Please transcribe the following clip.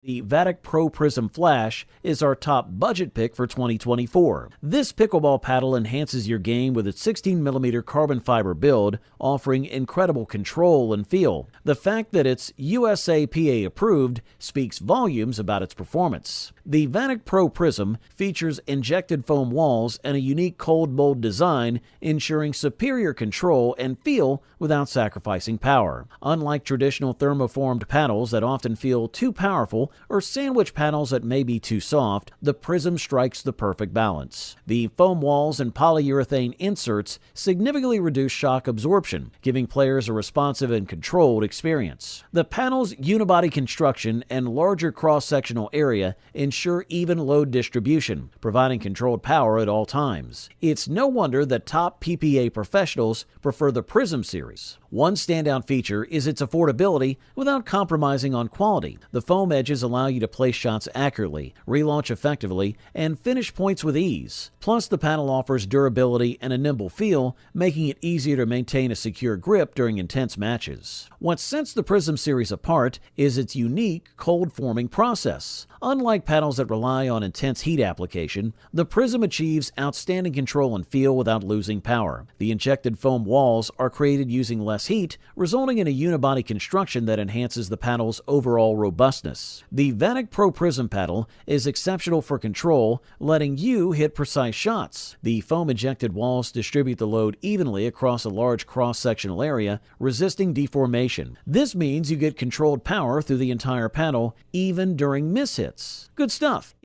The Vatic Pro Prism Flash is our top budget pick for 2024. This pickleball paddle enhances your game with its 16mm carbon fiber build, offering incredible control and feel. The fact that it's USAPA approved speaks volumes about its performance. The Vatic Pro Prism features injected foam walls and a unique cold mold design, ensuring superior control and feel without sacrificing power. Unlike traditional thermoformed paddles that often feel too powerful or sandwich paddles that may be too soft, the Prism strikes the perfect balance. The foam walls and polyurethane inserts significantly reduce shock absorption, giving players a responsive and controlled experience. The paddle's unibody construction and larger cross-sectional area ensure even load distribution, providing controlled power at all times. It's no wonder that top PPA professionals prefer the Prism series. One standout feature is its affordability without compromising on quality. The foam edges allow you to place shots accurately, relaunch effectively, and finish points with ease. Plus, the paddle offers durability and a nimble feel, making it easier to maintain a secure grip during intense matches. What sets the Prism series apart is its unique cold forming process. Unlike paddles that rely on intense heat application, the Prism achieves outstanding control and feel without losing power. The injected foam walls are created using less heat, resulting in a unibody construction that enhances the paddle's overall robustness. The Vatic Pro Prism paddle is exceptional for control, letting you hit precise shots. The foam-injected walls distribute the load evenly across a large cross-sectional area, resisting deformation. This means you get controlled power through the entire paddle, even during mishits. Good stuff.